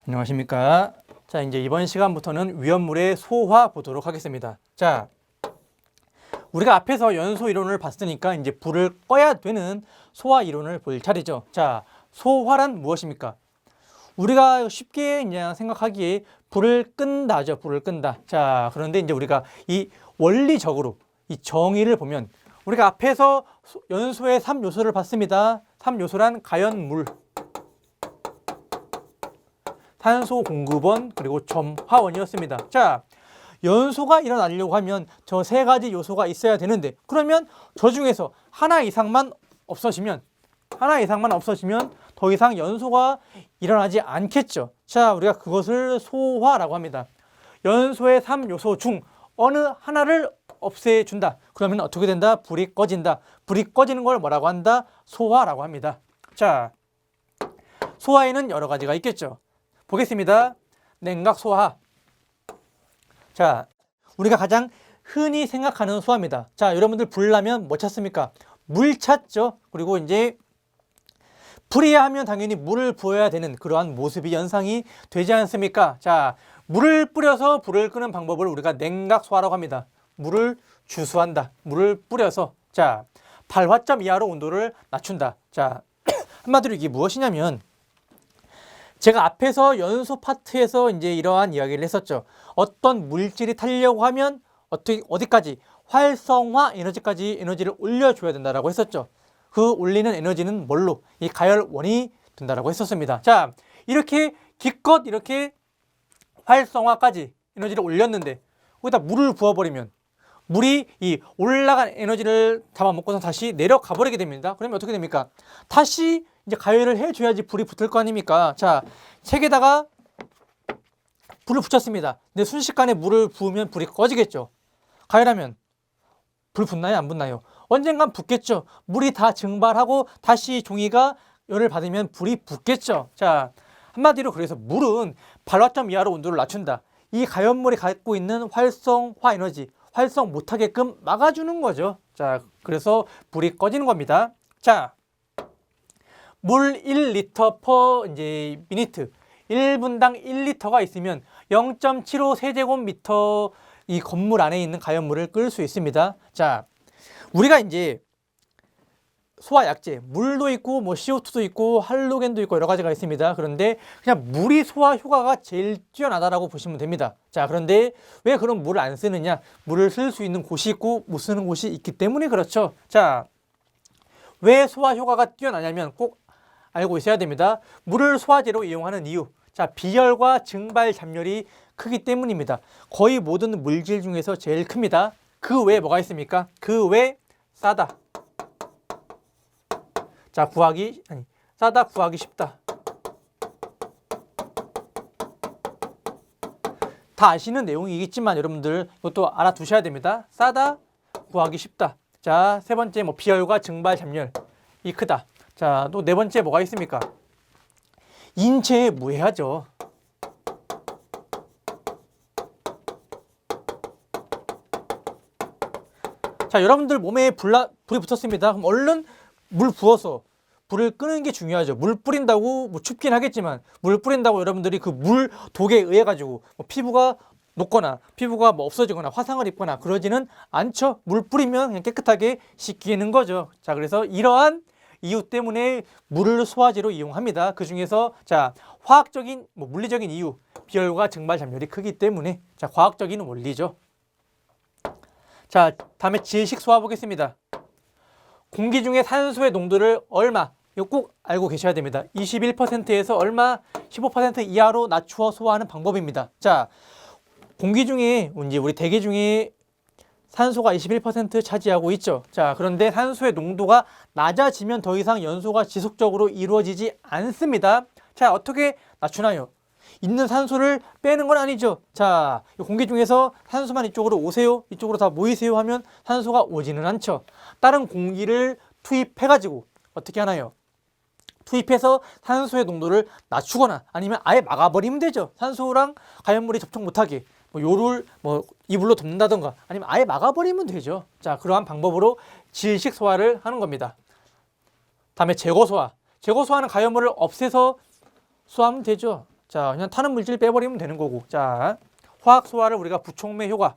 안녕하십니까. 자, 이제 이번 시간부터는 위험물의 소화 보도록 하겠습니다. 자, 우리가 앞에서 연소 이론을 봤으니까 이제 불을 꺼야 되는 소화 이론을 볼 차례죠. 자, 소화란 무엇입니까? 우리가 쉽게 그냥 생각하기에 불을 끈다죠. 불을 끈다. 자, 그런데 이제 우리가 이 원리적으로 이 정의를 보면 우리가 앞에서 연소의 3요소를 봤습니다. 3요소란 가연물, 탄소 공급원, 그리고 점화원이었습니다. 자, 연소가 일어나려고 하면 저 세 가지 요소가 있어야 되는데, 그러면 저 중에서 하나 이상만 없어지면 더 이상 연소가 일어나지 않겠죠. 자, 우리가 그것을 소화라고 합니다. 연소의 3요소 중 어느 하나를 없애준다. 그러면 어떻게 된다? 불이 꺼진다. 불이 꺼지는 걸 뭐라고 한다? 소화라고 합니다. 자, 소화에는 여러 가지가 있겠죠. 보겠습니다. 냉각소화. 자, 우리가 가장 흔히 생각하는 소화입니다. 자, 여러분들 불 나면 뭐 찾습니까? 물 찾죠. 그리고 이제 불이야 하면 당연히 물을 부어야 되는 그러한 모습이 연상이 되지 않습니까? 자, 물을 뿌려서 불을 끄는 방법을 우리가 냉각소화라고 합니다. 물을 주수한다. 물을 뿌려서. 자, 8화점 이하로 온도를 낮춘다. 자, 한마디로 이게 무엇이냐면, 제가 앞에서 연소 파트에서 이제 이러한 이야기를 했었죠. 어떤 물질이 타려고 하면 어디까지? 활성화 에너지까지 에너지를 올려줘야 된다라고 했었죠. 그 올리는 에너지는 뭘로? 이 가열원이 된다라고 했었습니다. 자, 이렇게 기껏 이렇게 활성화까지 에너지를 올렸는데 거기다 물을 부어버리면 물이 이 올라간 에너지를 잡아먹고서 다시 내려가 버리게 됩니다. 그러면 어떻게 됩니까? 다시 이제 가열을 해줘야지 불이 붙을 거 아닙니까? 자, 책에다가 불을 붙였습니다. 근데 순식간에 물을 부으면 불이 꺼지겠죠. 가열하면 불 붙나요? 안 붙나요? 언젠간 붙겠죠. 물이 다 증발하고 다시 종이가 열을 받으면 불이 붙겠죠. 자, 한마디로 그래서 물은 8화점 이하로 온도를 낮춘다. 이 가연물이 갖고 있는 활성화 에너지, 활성 못하게끔 막아주는 거죠. 자, 그래서 불이 꺼지는 겁니다. 자, 물 1리터 퍼 이제 미니트, 1분당 1리터가 있으면 0.75 세제곱미터 이 건물 안에 있는 가연물을 끌 수 있습니다. 자, 우리가 이제 소화약제, 물도 있고 뭐 CO2도 있고 할로겐도 있고 여러 가지가 있습니다. 그런데 그냥 물이 소화 효과가 제일 뛰어나다라고 보시면 됩니다. 자, 그런데 왜 그런 물을 안 쓰느냐? 물을 쓸 수 있는 곳이 있고 못 쓰는 곳이 있기 때문에 그렇죠. 자, 왜 소화 효과가 뛰어나냐면 꼭 알고 있어야 됩니다. 물을 소화제로 이용하는 이유. 자, 비열과 증발 잠열이 크기 때문입니다. 거의 모든 물질 중에서 제일 큽니다. 그 외에 뭐가 있습니까? 그 외에 싸다. 자, 싸다 구하기 쉽다. 다 아시는 내용이겠지만 여러분들 이것도 알아두셔야 됩니다. 싸다 구하기 쉽다. 자, 세 번째 뭐 비열과 증발 잠열이 크다. 자, 또 네 번째 뭐가 있습니까? 인체에 무해하죠. 자, 여러분들 몸에 불이 붙었습니다. 그럼 얼른 물 부어서 불을 끄는 게 중요하죠. 물 뿌린다고 뭐 춥긴 하겠지만 물 뿌린다고 여러분들이 그 물 독에 의해 가지고 뭐 피부가 녹거나 피부가 뭐 없어지거나 화상을 입거나 그러지는 않죠. 물 뿌리면 그냥 깨끗하게 씻기는 거죠. 자, 그래서 이러한 이유 때문에 물을 소화제로 이용합니다. 그 중에서 자, 화학적인 뭐 물리적인 이유, 비열과 증발 잠열이 크기 때문에 자, 과학적인 원리죠. 자, 다음에 질식 소화 보겠습니다. 공기 중에 산소의 농도를 얼마, 이거 꼭 알고 계셔야 됩니다. 21%에서 얼마, 15% 이하로 낮추어 소화하는 방법입니다. 자, 공기 중에 이제 우리 대기 중에 산소가 21% 차지하고 있죠. 자, 그런데 산소의 농도가 낮아지면 더 이상 연소가 지속적으로 이루어지지 않습니다. 자, 어떻게 낮추나요? 있는 산소를 빼는 건 아니죠. 자, 공기 중에서 산소만 이쪽으로 오세요, 이쪽으로 다 모이세요 하면 산소가 오지는 않죠. 다른 공기를 투입해가지고 어떻게 하나요? 투입해서 산소의 농도를 낮추거나 아니면 아예 막아버리면 되죠. 산소랑 가연물이 접촉 못하게 뭐 요를 뭐 이불로 덮는다던가 아니면 아예 막아버리면 되죠. 자, 그러한 방법으로 질식 소화를 하는 겁니다. 다음에 제거 소화. 제거 소화는 가연물을 없애서 소화하면 되죠. 자, 그냥 타는 물질 빼버리면 되는 거고. 자, 화학 소화를 우리가 부촉매 효과.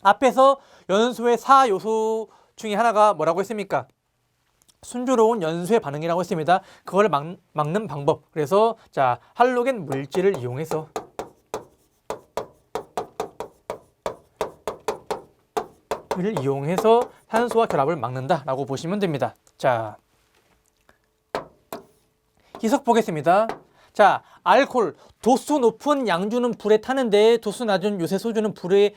앞에서 연소의 4요소 중에 하나가 뭐라고 했습니까? 순조로운 연소의 반응이라고 했습니다. 그걸 막는 방법. 그래서 자, 할로겐 물질을 이용해서 산소와 결합을 막는다라고 보시면 됩니다. 자, 희석 보겠습니다. 자, 알코올, 도수 높은 양주는 불에 타는데 도수 낮은 요새 소주는 불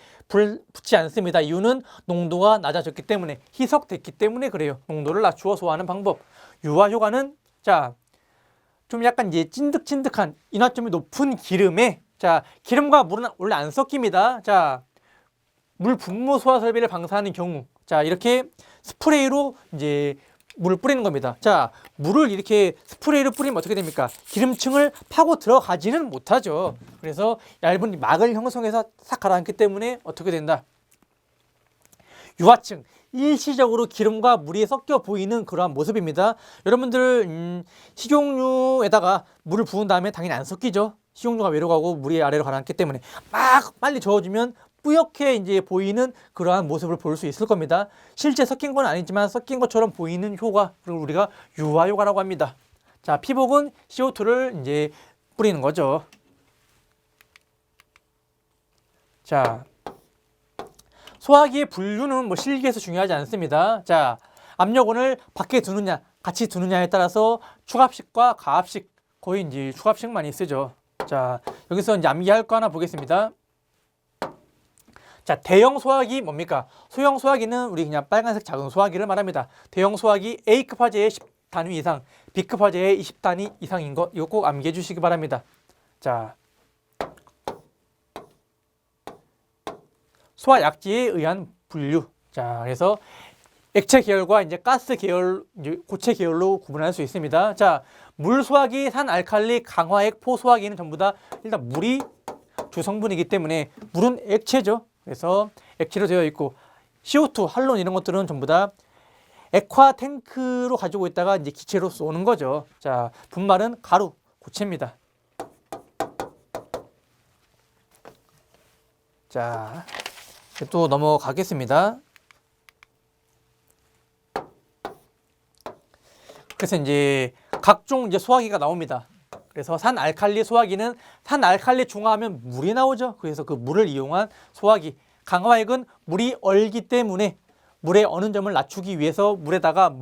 붙지 않습니다. 이유는 농도가 낮아졌기 때문에, 희석됐기 때문에 그래요. 농도를 낮추어 소화하는 방법. 유화 효과는 자, 좀 약간 이제 찐득찐득한 인화점이 높은 기름에, 자, 기름과 물은 원래 안 섞입니다. 자, 물 분무 소화 설비를 방사하는 경우, 자, 이렇게 스프레이로 이제 물을 뿌리는 겁니다. 자, 물을 이렇게 스프레이로 뿌리면 어떻게 됩니까? 기름층을 파고 들어가지는 못하죠. 그래서 얇은 막을 형성해서 싹 가라앉기 때문에 어떻게 된다? 유화층, 일시적으로 기름과 물이 섞여 보이는 그러한 모습입니다. 여러분들 식용유에다가 물을 부은 다음에 당연히 안 섞이죠. 식용유가 위로 가고 물이 아래로 가라앉기 때문에 막 빨리 저어주면 뿌옇게 이제 보이는 그러한 모습을 볼 수 있을 겁니다. 실제 섞인 건 아니지만 섞인 것처럼 보이는 효과, 그리고 우리가 유화 효과라고 합니다. 자, 피복은 CO2를 이제 뿌리는 거죠. 자, 소화기의 분류는 뭐 실기에서 중요하지 않습니다. 자, 압력원을 밖에 두느냐, 같이 두느냐에 따라서 축압식과 가압식, 거의 이제 축압식 많이 쓰죠. 자, 여기서 이제 암기할 거 하나 보겠습니다. 자, 대형 소화기 뭡니까? 소형 소화기는 우리 그냥 빨간색 작은 소화기를 말합니다. 대형 소화기 A급 화재의 10단위 이상, B급 화재의 20단위 이상인 것, 이거 꼭 암기해 주시기 바랍니다. 자, 소화 약지에 의한 분류. 자, 그래서 액체 계열과 이제 가스 계열, 이제 고체 계열로 구분할 수 있습니다. 자, 물 소화기, 산 알칼리, 강화액, 포 소화기는 전부 다 일단 물이 주성분이기 때문에 물은 액체죠. 그래서 액체로 되어 있고, CO2, 할론 이런 것들은 전부 다 액화 탱크로 가지고 있다가 이제 기체로 쏘는 거죠. 자, 분말은 가루, 고체입니다. 자, 또 넘어가겠습니다. 그래서 이제 각종 이제 소화기가 나옵니다. 그래서 산알칼리 소화기는 산알칼리 중화하면 물이 나오죠. 그래서 그 물을 이용한 소화기. 강화액은 물이 얼기 때문에 물의 어느 점을 낮추기 위해서 물에다가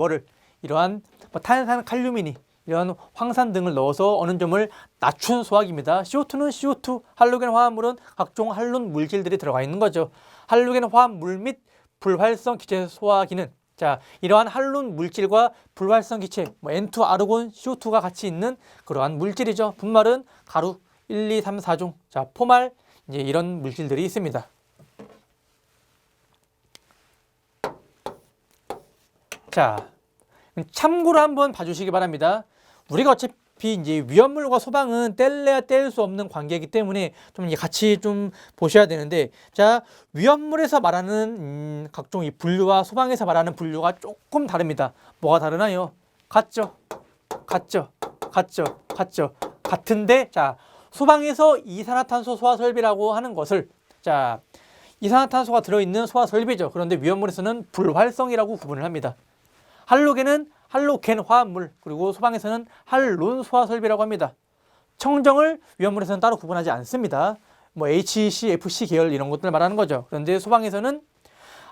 이러한 탄산 칼륨이니 이런 황산 등을 넣어서 어느 점을 낮춘 소화기입니다. CO2는 CO2, 할로겐 화합물은 각종 할론 물질들이 들어가 있는 거죠. 할로겐 화합물 및 불활성 기체 소화기는 자, 이러한 할론 물질과 불활성 기체, N2, 아르곤, CO2가 같이 있는 그러한 물질이죠. 분말은 가루 1, 2, 3, 4종. 자, 포말 이제 이런 물질들이 있습니다. 자, 참고로 한번 봐주시기 바랍니다. 우리가 어차피 이제 위험물과 소방은 뗄래야 뗄 수 없는 관계이기 때문에 좀 이제 같이 좀 보셔야 되는데, 자, 위험물에서 말하는 각종 이 분류와 소방에서 말하는 분류가 조금 다릅니다. 뭐가 다르나요? 같죠? 같은데, 자, 소방에서 이산화탄소 소화 설비라고 하는 것을, 자, 이산화탄소가 들어있는 소화 설비죠. 그런데 위험물에서는 불활성이라고 구분을 합니다. 할로겐은 할로겐 화합물, 그리고 소방에서는 할론 소화 설비라고 합니다. 청정을 위험물에서는 따로 구분하지 않습니다. 뭐 HC, FC 계열 이런 것들 말하는 거죠. 그런데 소방에서는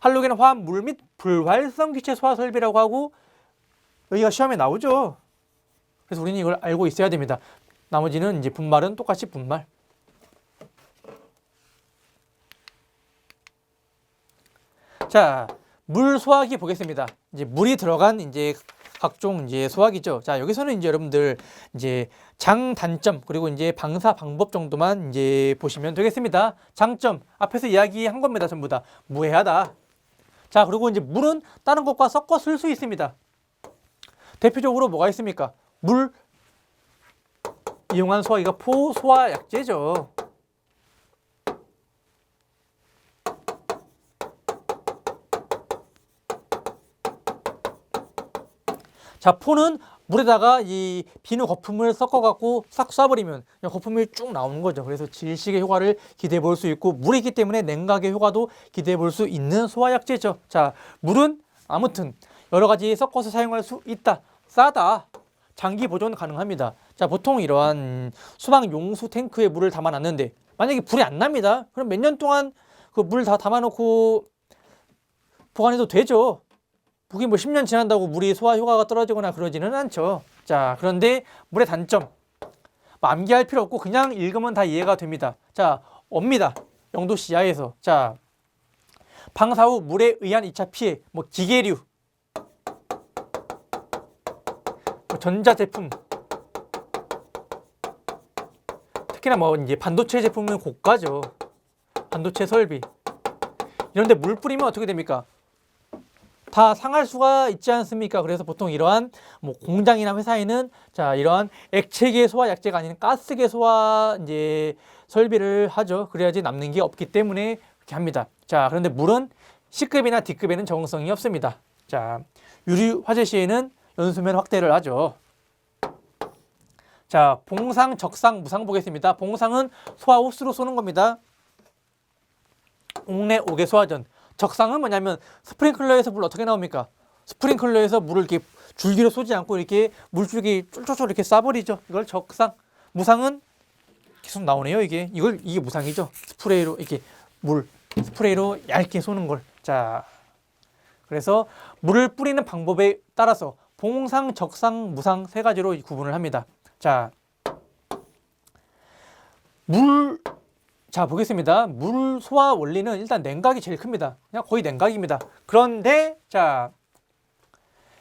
할로겐 화합물 및 불활성 기체 소화 설비라고 하고, 여기가 시험에 나오죠. 그래서 우리는 이걸 알고 있어야 됩니다. 나머지는 이제 분말은 똑같이 분말. 자, 물 소화기 보겠습니다. 이제 물이 들어간 이제 각종 이제 소화기죠. 자, 여기서는 이제 여러분들 이제 장단점 그리고 이제 방사 방법 정도만 이제 보시면 되겠습니다. 장점 앞에서 이야기한 겁니다. 전부 다 무해하다. 자, 그리고 이제 물은 다른 것과 섞어 쓸 수 있습니다. 대표적으로 뭐가 있습니까? 물 이용한 소화기가 포소화약제죠. 자, 포는 물에다가 이 비누 거품을 섞어갖고 싹 쏴버리면 그냥 거품이 쭉 나오는 거죠. 그래서 질식의 효과를 기대해 볼 수 있고, 물이 있기 때문에 냉각의 효과도 기대해 볼 수 있는 소화약제죠. 자, 물은 아무튼 여러 가지 섞어서 사용할 수 있다. 싸다. 장기 보존 가능합니다. 자, 보통 이러한 수박 용수 탱크에 물을 담아놨는데 만약에 불이 안 납니다. 그럼 몇 년 동안 그 물 다 담아놓고 보관해도 되죠. 그게 뭐 10년 지난다고 물이 소화 효과가 떨어지거나 그러지는 않죠. 자, 그런데 물의 단점. 뭐 암기할 필요 없고 그냥 읽으면 다 이해가 됩니다. 자, 옵니다. 0도 이하에서. 자, 방사 후 물에 의한 2차 피해, 뭐 기계류, 뭐 전자제품, 특히나 뭐 이제 반도체 제품은 고가죠. 반도체 설비. 이런데 물 뿌리면 어떻게 됩니까? 다 상할 수가 있지 않습니까? 그래서 보통 이러한 뭐 공장이나 회사에는 자, 이러한 액체계 소화 약제가 아닌 가스계 소화 이제 설비를 하죠. 그래야지 남는 게 없기 때문에 그렇게 합니다. 자, 그런데 물은 C급이나 D급에는 적응성이 없습니다. 자, 유리 화재 시에는 연소면 확대를 하죠. 자, 봉상, 적상, 무상 보겠습니다. 봉상은 소화 호스로 쏘는 겁니다. 옥내 5개 소화전. 적상은 뭐냐면 스프링클러에서 물 어떻게 나옵니까? 스프링클러에서 물을 이렇게 줄기로 쏘지 않고 이렇게 물줄기 쫄쫄쫄 이렇게 쏴버리죠. 이걸 적상. 무상은 계속 나오네요. 이게 무상이죠. 스프레이로 이렇게 물 스프레이로 얇게 쏘는 걸. 자, 그래서 물을 뿌리는 방법에 따라서 봉상, 적상, 무상 세 가지로 구분을 합니다. 자, 자, 보겠습니다. 물 소화 원리는 일단 냉각이 제일 큽니다. 그냥 거의 냉각입니다. 그런데 자,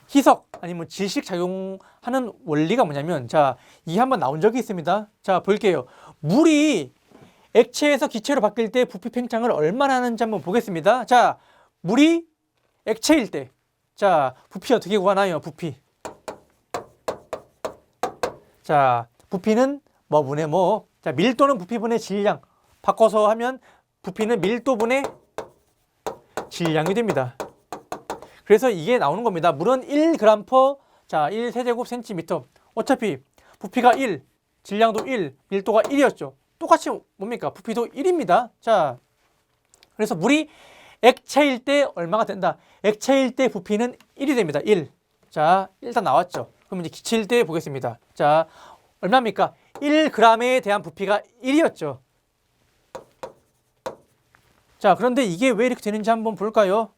희석 아니면 질식 작용하는 원리가 뭐냐면, 자, 이게 한번 나온 적이 있습니다. 자, 볼게요. 물이 액체에서 기체로 바뀔 때 부피 팽창을 얼마나 하는지 한번 보겠습니다. 자, 물이 액체일 때, 자, 부피 어떻게 구하나요? 부피. 자, 부피는 뭐 분의 뭐, 자, 밀도는 부피분의 질량. 바꿔서 하면 부피는 밀도분의 질량이 됩니다. 그래서 이게 나오는 겁니다. 물은 1g 자, 1세제곱센티미터. 어차피 부피가 1, 질량도 1, 밀도가 1이었죠. 똑같이 뭡니까? 부피도 1입니다. 자, 그래서 물이 액체일 때 얼마가 된다? 액체일 때 부피는 1이 됩니다. 1. 자, 일단 나왔죠. 그럼 이제 기체일 때 보겠습니다. 자, 얼마입니까? 1g에 대한 부피가 1이었죠. 자, 그런데 이게 왜 이렇게 되는지 한번 볼까요?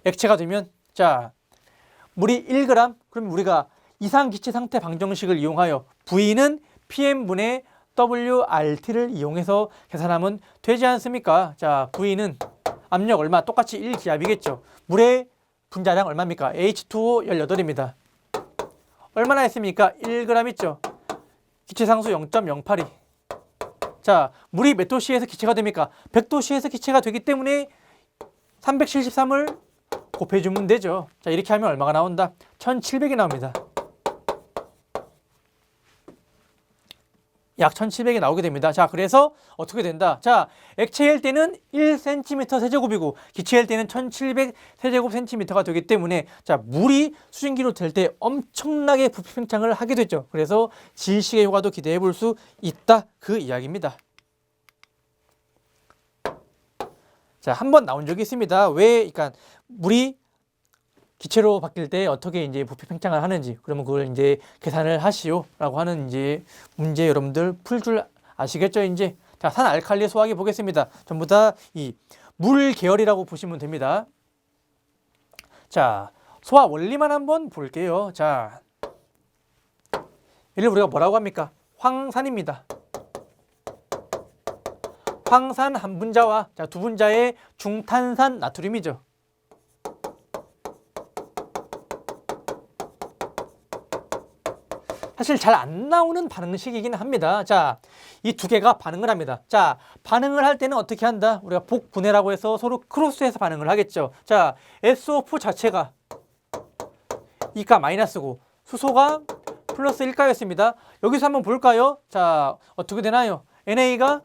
액체가 되면, 자, 물이 1g, 그럼 우리가 이상기체 상태 방정식을 이용하여 V는 PM분의 WRT를 이용해서 계산하면 되지 않습니까? 자, V는 압력 얼마? 똑같이 1기압이겠죠. 물의 분자량 얼마입니까? H2O 18입니다. 얼마나 했습니까? 1g 있죠. 기체상수 0.082. 자, 물이 몇 도씨에서 기체가 됩니까? 100도씨에서 기체가 되기 때문에 373을 곱해주면 되죠. 자, 이렇게 하면 얼마가 나온다? 1700이 나옵니다. 약 1700이 나오게 됩니다. 자, 그래서 어떻게 된다? 자, 액체일 때는 1cm 세제곱이고 기체일 때는 1700 세제곱센티미터가 되기 때문에, 자, 물이 수증기로 될 때 엄청나게 부피 팽창을 하게 되죠. 그래서 질식의 효과도 기대해 볼 수 있다, 그 이야기입니다. 자, 한번 나온 적이 있습니다. 왜, 그러니까 물이 기체로 바뀔 때 어떻게 이제 부피 팽창을 하는지, 그러면 그걸 이제 계산을 하시오라고 하는 이제 문제 여러분들 풀 줄 아시겠죠? 이제 자, 산알칼리 소화기 보겠습니다. 전부 다 이 물 계열이라고 보시면 됩니다. 자, 소화 원리만 한번 볼게요. 자, 이를 우리가 뭐라고 합니까? 황산입니다. 황산 한 분자와 자, 두 분자의 중탄산 나트륨이죠. 사실 잘 안 나오는 반응식이긴 합니다. 자, 이 두 개가 반응을 합니다. 자, 반응을 할 때는 어떻게 한다? 우리가 복분해라고 해서 서로 크로스해서 반응을 하겠죠. 자, SO4 자체가 이가 마이너스고 수소가 플러스 1가였습니다. 여기서 한번 볼까요? 자, 어떻게 되나요? NA가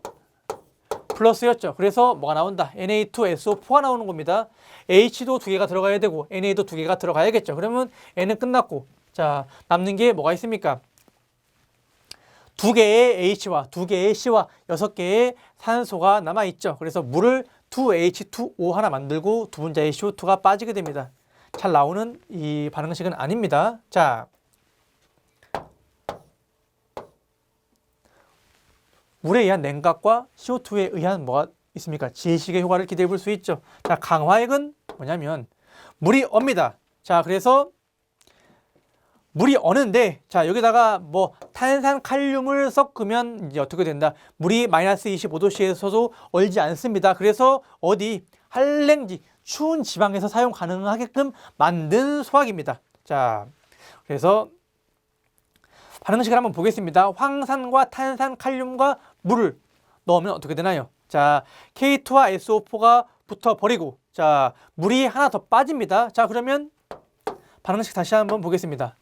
플러스였죠. 그래서 뭐가 나온다? Na2SO4가 나오는 겁니다. H도 두 개가 들어가야 되고 NA도 두 개가 들어가야겠죠. 그러면 N은 끝났고, 자, 남는 게 뭐가 있습니까? 2개의 H와 2개의 C와 6개의 산소가 남아있죠. 그래서 물을 2H2O 하나 만들고 두 분자의 CO2가 빠지게 됩니다. 잘 나오는 이 반응식은 아닙니다. 자, 물에 의한 냉각과 CO2에 의한 뭐가 있습니까? 질식의 효과를 기대해 볼 수 있죠. 자, 강화액은 뭐냐면 물이 업니다. 자, 그래서 물이 어는데, 자, 여기다가 뭐 탄산칼륨을 섞으면 이제 어떻게 된다? 물이 마이너스 25도씨에서도 얼지 않습니다. 그래서 어디 한랭지 추운 지방에서 사용 가능하게끔 만든 소화기입니다. 자, 그래서 반응식을 한번 보겠습니다. 황산과 탄산칼륨과 물을 넣으면 어떻게 되나요? 자, K2와 SO4가 붙어버리고, 자, 물이 하나 더 빠집니다. 자, 그러면 반응식 다시 한번 보겠습니다.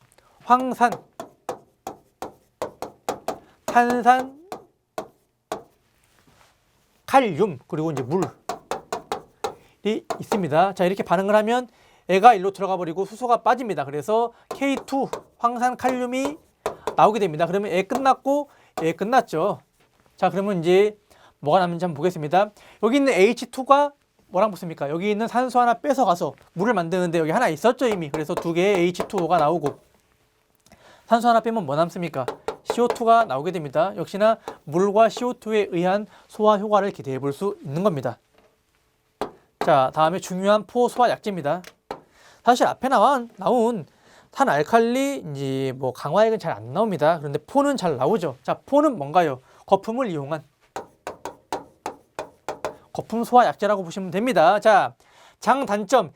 황산, 탄산, 칼륨, 그리고 이제 물이 있습니다. 자, 이렇게 반응을 하면 애가 일로 들어가 버리고 수소가 빠집니다. 그래서 K2 황산 칼륨이 나오게 됩니다. 그러면 애 끝났고 애 끝났죠. 자, 그러면 이제 뭐가 남는지 한번 보겠습니다. 여기 있는 H2가 뭐랑 붙습니까? 여기 있는 산소 하나 뺏어가서 물을 만드는데 여기 하나 있었죠, 이미. 그래서 2개의 H2O가 나오고, 산소 하나 빼면 뭐 남습니까? CO2가 나오게 됩니다. 역시나 물과 CO2에 의한 소화 효과를 기대해 볼 수 있는 겁니다. 자, 다음에 중요한 포소화 약제입니다. 사실 앞에 나온 탄알칼리 이제 뭐 강화액은 잘 안 나옵니다. 그런데 포는 잘 나오죠. 자, 포는 뭔가요? 거품을 이용한 거품 소화 약제라고 보시면 됩니다. 자, 장단점.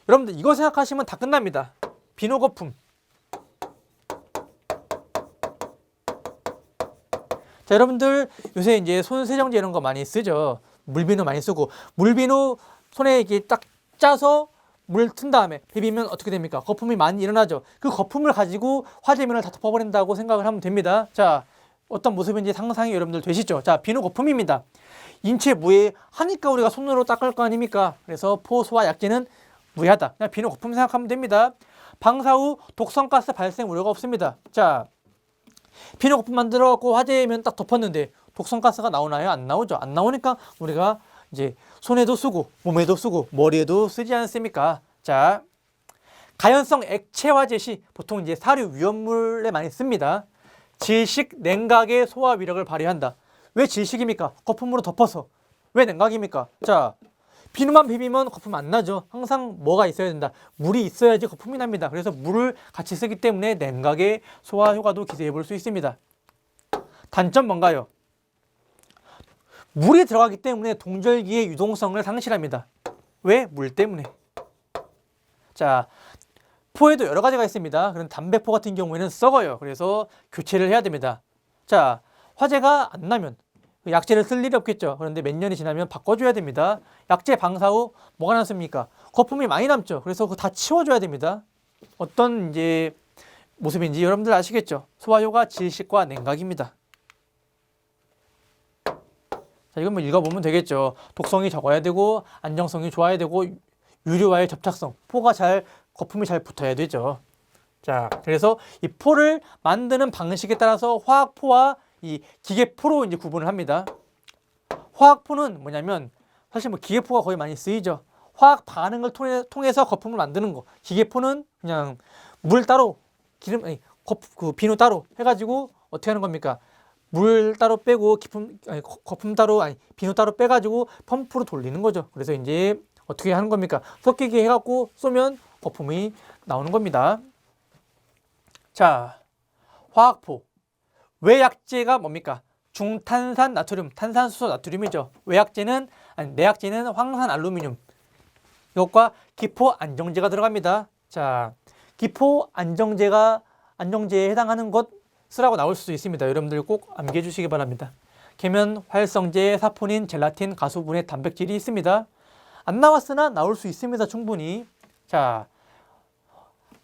여러분들 이거 생각하시면 다 끝납니다. 비누 거품. 자, 여러분들 요새 이제 손 세정제 이런 거 많이 쓰죠. 물비누 많이 쓰고, 물비누 손에 이렇게 딱 짜서 물 튼 다음에 비비면 어떻게 됩니까? 거품이 많이 일어나죠. 그 거품을 가지고 화재면을 다 덮어버린다고 생각을 하면 됩니다. 자, 어떤 모습인지 상상이 여러분들 되시죠? 자, 비누 거품입니다. 인체 무해 하니까 우리가 손으로 닦을 거 아닙니까? 그래서 포소화 약제는 무해하다. 그냥 비누 거품 생각하면 됩니다. 방사 후 독성가스 발생 우려가 없습니다. 자, 비누 거품 만들어갖고 화재면 딱 덮었는데 독성가스가 나오나요? 안 나오죠. 안 나오니까 우리가 이제 손에도 쓰고 몸에도 쓰고 머리에도 쓰지 않습니까? 자, 가연성 액체 화재 시 보통 이제 사료 위험물에 많이 씁니다. 질식 냉각의 소화 위력을 발휘한다. 왜 질식입니까? 거품으로 덮어서. 왜 냉각입니까? 자, 비누만 비비면 거품 안 나죠. 항상 뭐가 있어야 된다? 물이 있어야지 거품이 납니다. 그래서 물을 같이 쓰기 때문에 냉각의 소화 효과도 기대해 볼 수 있습니다. 단점 뭔가요? 물이 들어가기 때문에 동절기의 유동성을 상실합니다. 왜? 물 때문에. 자, 포에도 여러 가지가 있습니다. 그런 담배포 같은 경우에는 썩어요. 그래서 교체를 해야 됩니다. 자, 화재가 안 나면 약재를 쓸 일이 없겠죠. 그런데 몇 년이 지나면 바꿔줘야 됩니다. 약재 방사 후 뭐가 남습니까? 거품이 많이 남죠. 그래서 그거 다 치워줘야 됩니다. 어떤 이제 모습인지 여러분들 아시겠죠? 소화효과 질식과 냉각입니다. 자, 이건 뭐 읽어보면 되겠죠. 독성이 적어야 되고 안정성이 좋아야 되고 유류와의 접착성, 거품이 잘 붙어야 되죠. 자, 그래서 이 포를 만드는 방식에 따라서 화학포와 이 기계포로 이제 구분을 합니다. 화학포는 뭐냐면 사실 뭐 기계포가 거의 많이 쓰이죠. 화학 반응을 통해서 거품을 만드는 거. 기계포는 그냥 물 따로 비누 따로 해가지고 어떻게 하는 겁니까? 물 따로 빼고 거품 따로 비누 따로 빼가지고 펌프로 돌리는 거죠. 그래서 이제 어떻게 하는 겁니까? 섞이게 해갖고 쏘면 거품이 나오는 겁니다. 자, 화학포. 외약제가 뭡니까? 중탄산 나트륨, 탄산수소 나트륨이죠. 내약제는 황산 알루미늄. 이것과 기포 안정제가 들어갑니다. 자, 기포 안정제에 해당하는 것 쓰라고 나올 수도 있습니다. 여러분들 꼭 암기해 주시기 바랍니다. 계면, 활성제, 사포닌, 젤라틴, 가수분해, 단백질이 있습니다. 안 나왔으나 나올 수 있습니다. 충분히. 자,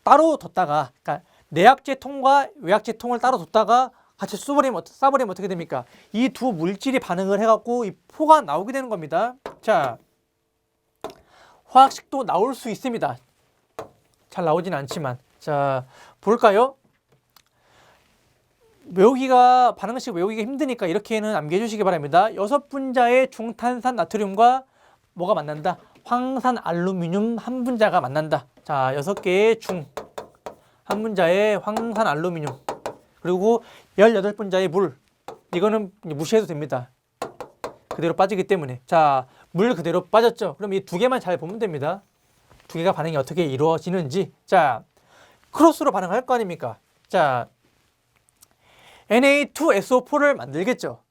따로 뒀다가, 그러니까 내약제통과 외약제통을 따로 뒀다가 같이 쏴버리면 어떻게 됩니까? 이 두 물질이 반응을 해갖고 이 포가 나오게 되는 겁니다. 자, 화학식도 나올 수 있습니다. 잘 나오진 않지만. 자, 볼까요? 반응식 외우기가 힘드니까 이렇게는 암기해 주시기 바랍니다. 6분자의 중탄산 나트륨과 뭐가 만난다? 황산 알루미늄 한 분자가 만난다. 자, 6개의 중 한 분자의 황산 알루미늄 그리고 18분자의 물. 이거는 무시해도 됩니다. 그대로 빠지기 때문에. 자, 물 그대로 빠졌죠. 그럼 이 두 개만 잘 보면 됩니다. 두 개가 반응이 어떻게 이루어지는지. 자, 크로스로 반응할 거 아닙니까? 자, Na2SO4를 만들겠죠.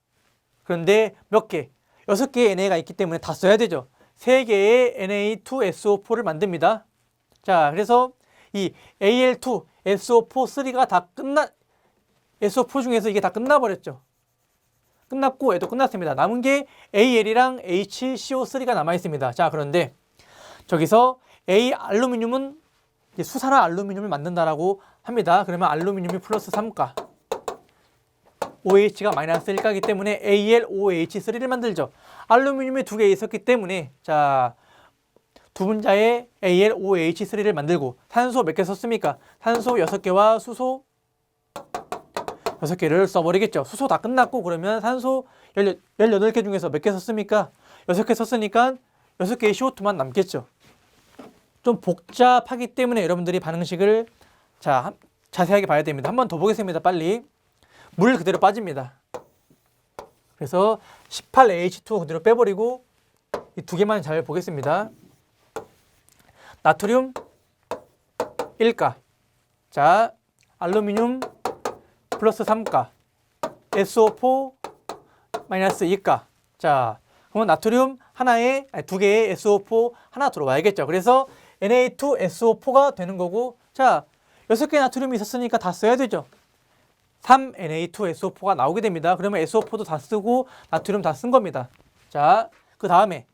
그런데 몇 개? 6개의 NA가 있기 때문에 다 써야 되죠. 3개의 Na2SO4를 만듭니다. 자, 그래서 이 Al2, SO4, 3가 다 SO4 중에서 이게 다 끝나버렸죠. 끝났고 얘도 끝났습니다. 남은 게 Al이랑 HCO3가 남아있습니다. 자, 그런데 저기서 A 알루미늄은 수산화 알루미늄을 만든다라고 합니다. 그러면 알루미늄이 플러스 3가 OH가 마이너스 1가기 때문에 AlOH3를 만들죠. 알루미늄이 2개 있었기 때문에 자, 두 분자의 AlOH3를 만들고 산소 몇 개 썼습니까? 산소 6개와 수소 6개를 써버리겠죠. 수소 다 끝났고 그러면 산소 18개 중에서 몇 개 썼습니까? 6개 썼으니까 6개의 CO2만 남겠죠. 좀 복잡하기 때문에 여러분들이 반응식을 자, 자세하게 봐야 됩니다. 한 번 더 보겠습니다. 빨리. 물 그대로 빠집니다. 그래서 18H2 그대로 빼버리고 이 두 개만 잘 보겠습니다. 나트륨 1가. 자, 알루미늄 플러스 3가. SO4 마이너스 2가. 자, 그러면 나트륨 하나에, 두 개의 SO4 하나 들어와야겠죠. 그래서 Na2SO4가 되는 거고, 자, 6개의 나트륨이 있었으니까 다 써야 되죠. 3Na2SO4가 나오게 됩니다. 그러면 SO4도 다 쓰고 나트륨 다 쓴 겁니다. 자, 그 다음에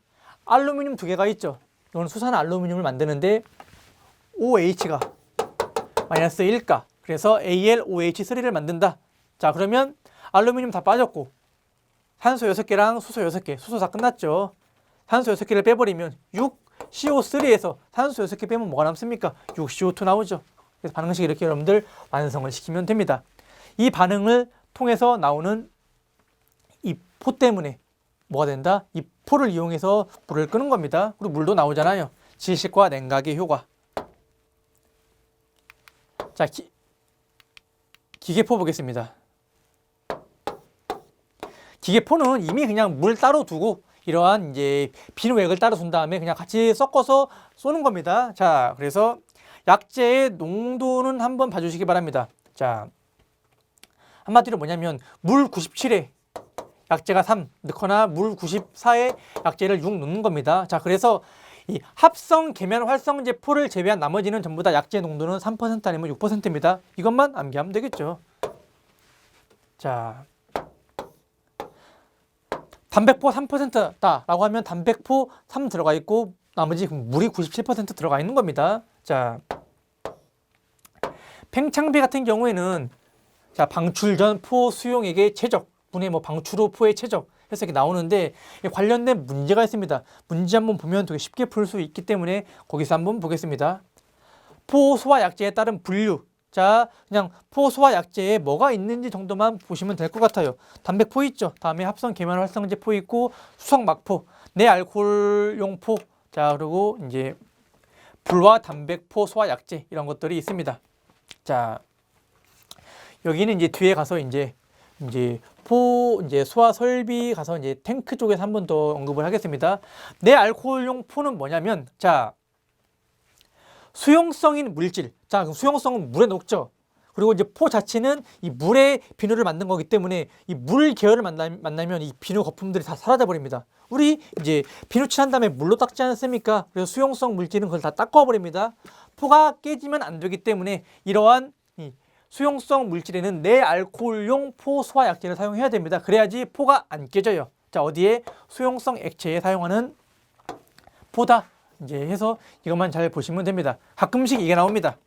알루미늄 2개가 있죠. 이건 수산 알루미늄을 만드는데 OH가 마이너스 1가. 그래서 AlOH3를 만든다. 자, 그러면 알루미늄 다 빠졌고 산소 6개랑 수소 6개. 수소 다 끝났죠. 산소 6개를 빼버리면 6CO3에서 산소 6개 빼면 뭐가 남습니까? 6CO2 나오죠. 그래서 반응식 이렇게 여러분들 완성을 시키면 됩니다. 이 반응을 통해서 나오는 이 포 때문에 뭐가 된다? 이 포를 이용해서 불을 끄는 겁니다. 그리고 물도 나오잖아요. 질식과 냉각의 효과. 자, 기계포 보겠습니다. 기계포는 이미 그냥 물 따로 두고 이러한 이제 비누액을 따로 둔 다음에 그냥 같이 섞어서 쏘는 겁니다. 자, 그래서 약재의 농도는 한번 봐주시기 바랍니다. 자, 한마디로 뭐냐면 물 97에 약재가 3 넣거나 물 94에 약재를 6 넣는 겁니다. 자, 그래서 이 합성 계면 활성제 포를 제외한 나머지는 전부 다 약재 농도는 3% 아니면 6%입니다. 이것만 암기하면 되겠죠. 자, 담백포 3%다 라고 하면 담백포 3 들어가 있고 나머지 물이 97% 들어가 있는 겁니다. 자, 팽창비 같은 경우에는 자, 방출 전 포 수용액의 최적 분의 방출 후 포의 최적 해서 이렇게 나오는데 관련된 문제가 있습니다. 문제 한번 보면 되게 쉽게 풀 수 있기 때문에 거기서 한번 보겠습니다. 포 소화 약재에 따른 분류. 자, 그냥 포 소화 약재에 뭐가 있는지 정도만 보시면 될 것 같아요. 담백포 있죠. 다음에 합성 계면 활성제 포 있고 수성 막포, 내알코올용 포. 자, 그리고 이제 불화 담백포 소화 약재 이런 것들이 있습니다. 자, 여기는 이제 뒤에 가서 이제 소화 설비 가서 이제 탱크 쪽에서 한 번 더 언급을 하겠습니다. 내알코올용 포는 뭐냐면, 자, 수용성인 물질. 자, 수용성은 물에 녹죠. 그리고 이제 포 자체는 이 물에 비누를 만든 거기 때문에 이 물 계열을 만나면 이 비누 거품들이 다 사라져 버립니다. 우리 이제 비누 칠한 다음에 물로 닦지 않습니까? 그래서 수용성 물질은 그걸 다 닦아 버립니다. 포가 깨지면 안 되기 때문에 이러한 수용성 물질에는 내알코올용 포 소화 약재를 사용해야 됩니다. 그래야지 포가 안 깨져요. 자, 어디에? 수용성 액체에 사용하는 포다. 이제 해서 이것만 잘 보시면 됩니다. 가끔씩 이게 나옵니다.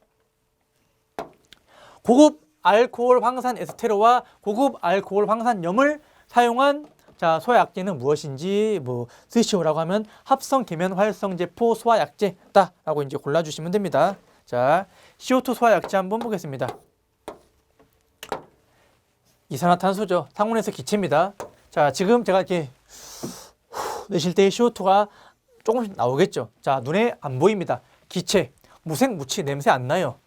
고급 알코올 황산 에스테로와 고급 알코올 황산염을 사용한 자, 소화 약재는 무엇인지 쓰시오라고 하면 합성 계면 활성제 포 소화 약재다라고 이제 골라주시면 됩니다. 자, CO2 소화 약자 한번 보겠습니다. 이산화탄소죠. 상온에서 기체입니다. 자, 지금 제가 이렇게 내쉴 때 CO2가 조금씩 나오겠죠. 자, 눈에 안 보입니다. 기체, 무색무취, 냄새 안 나요.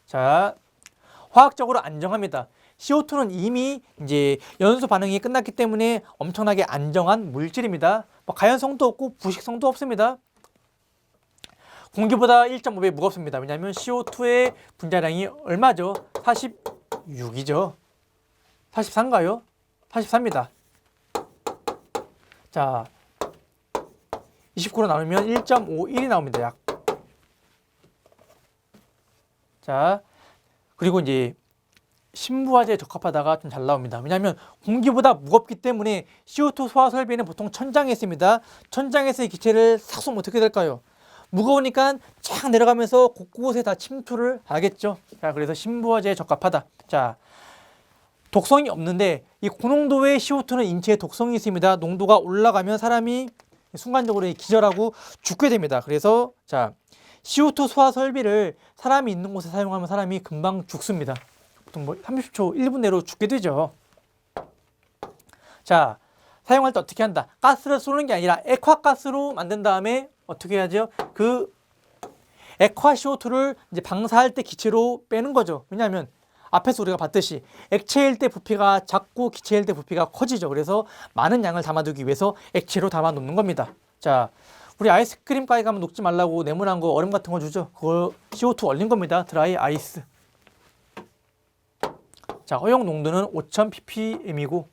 자, 화학적으로 안정합니다. CO2는 이미 이제 연소 반응이 끝났기 때문에 엄청나게 안정한 물질입니다. 뭐 가연성도 없고 부식성도 없습니다. 공기보다 1.5배 무겁습니다. 왜냐하면 CO2의 분자량이 얼마죠? 46이죠. 43인가요? 43입니다. 자, 29로 나누면 1.51이 나옵니다. 약. 자, 그리고 이제 신부화제에 적합하다가 좀 잘 나옵니다. 왜냐하면 공기보다 무겁기 때문에 CO2 소화 설비는 보통 천장에 있습니다. 천장에서의 기체를 싹 쏘면 어떻게 될까요? 무거우니까 쫙 내려가면서 곳곳에 다 침투를 하겠죠. 자, 그래서 신부화제에 적합하다. 자, 독성이 없는데 이 고농도의 CO2는 인체에 독성이 있습니다. 농도가 올라가면 사람이 순간적으로 기절하고 죽게 됩니다. 그래서 자, CO2 소화 설비를 사람이 있는 곳에 사용하면 사람이 금방 죽습니다. 보통 뭐 30초, 1분 내로 죽게 되죠. 자, 사용할 때 어떻게 한다? 가스를 쏘는 게 아니라 액화가스로 만든 다음에 어떻게 해야죠? 그 액화 CO2를 이제 방사할 때 기체로 빼는 거죠. 왜냐하면 앞에서 우리가 봤듯이 액체일 때 부피가 작고 기체일 때 부피가 커지죠. 그래서 많은 양을 담아두기 위해서 액체로 담아 놓는 겁니다. 자, 우리 아이스크림 가게 가면 녹지 말라고 네모난 거 얼음 같은 거 주죠. 그걸 CO2 얼린 겁니다. 드라이 아이스. 자, 허용 농도는 5000ppm이고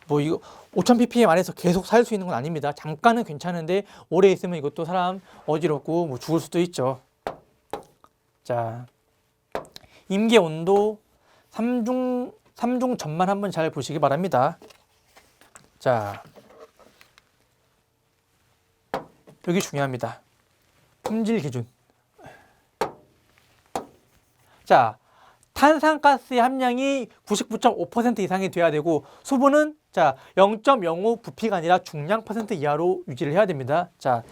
뭐 이거 5000ppm 안에서 계속 살 수 있는 건 아닙니다. 잠깐은 괜찮은데 오래 있으면 이것도 사람 어지럽고 뭐 죽을 수도 있죠. 자, 임계 온도 3중 전만 한번 잘 보시기 바랍니다. 자, 여기 중요합니다. 품질 기준. 자, 탄산가스의 함량이 99.5% 이상이 돼야 되고 수분은 자 0.05 부피가 아니라 중량 퍼센트 이하로 유지를 해야 됩니다. 자,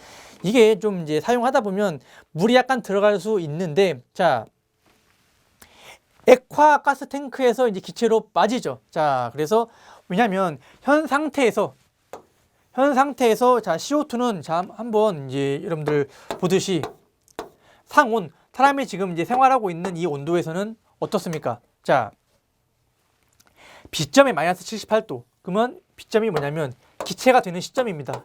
이게 좀 이제 사용하다 보면 물이 약간 들어갈 수 있는데 자, 액화 가스 탱크에서 이제 기체로 빠지죠. 자, 그래서 왜냐하면 현 상태에서 자 CO2는 자 한번 이제 여러분들 보듯이 상온 사람이 지금 이제 생활하고 있는 이 온도에서는 어떻습니까? 자, B점이 마이너스 78도. 그러면 B점이 뭐냐면 기체가 되는 시점입니다.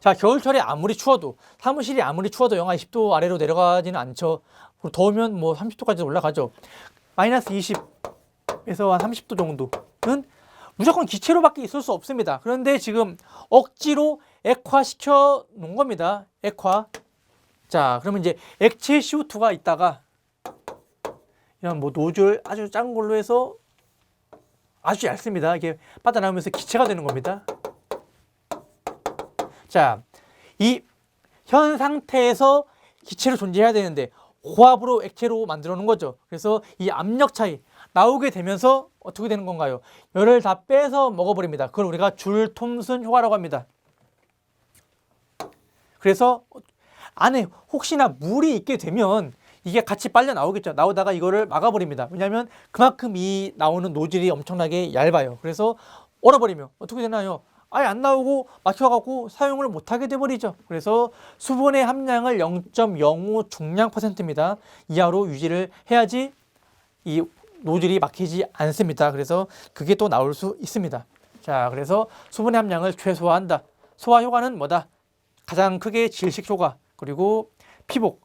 자, 겨울철에 아무리 추워도 사무실이 아무리 추워도 영하 20도 아래로 내려가지는 않죠. 더우면 뭐 30도까지 올라가죠. 마이너스 20에서 한 30도 정도는 무조건 기체로밖에 있을 수 없습니다. 그런데 지금 억지로 액화시켜 놓은 겁니다. 액화. 자, 그러면 이제 액체 CO2가 있다가 이런 뭐 노즐 아주 작은 걸로 해서 아주 얇습니다. 이게 빠져나오면서 기체가 되는 겁니다. 자, 이 현 상태에서 기체로 존재해야 되는데 고압으로 액체로 만들어 놓은 거죠. 그래서 이 압력 차이 나오게 되면서 어떻게 되는 건가요? 열을 다 빼서 먹어버립니다. 그걸 우리가 줄 톰슨 효과라고 합니다. 그래서 안에 혹시나 물이 있게 되면 이게 같이 빨려 나오겠죠. 나오다가 이거를 막아버립니다. 왜냐하면 그만큼 이 나오는 노즐이 엄청나게 얇아요. 그래서 얼어버리면 어떻게 되나요? 아예 안 나오고 막혀갖고 사용을 못하게 돼버리죠. 그래서 수분의 함량을 0.05 중량 %입니다. 이하로 유지를 해야지 이 노즐이 막히지 않습니다. 그래서 그게 또 나올 수 있습니다. 자, 그래서 수분의 함량을 최소화한다. 소화 효과는 뭐다? 가장 크게 질식 효과, 그리고 피복,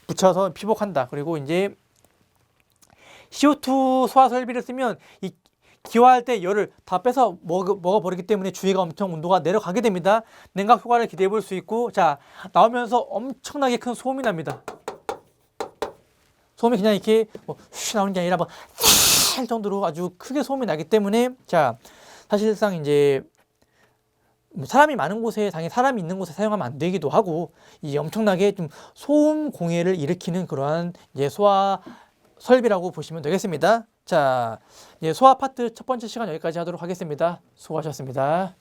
붙여서 피복한다. 그리고 이제 CO2 소화 설비를 쓰면 이 기화할 때 열을 다 빼서 먹어버리기 때문에 주위가 엄청 온도가 내려가게 됩니다. 냉각 효과를 기대해 볼 수 있고, 자, 나오면서 엄청나게 큰 소음이 납니다. 소음이 그냥 이렇게 뭐 휘 나오는 게 아니라 뭐 살 정도로 아주 크게 소음이 나기 때문에 자, 사실상 이제 사람이 많은 곳에 당연히 사람이 있는 곳에 사용하면 안 되기도 하고 이 엄청나게 좀 소음 공해를 일으키는 그러한 이제 소화 설비라고 보시면 되겠습니다. 자, 이제 소화 파트 첫 번째 시간 여기까지 하도록 하겠습니다. 수고하셨습니다.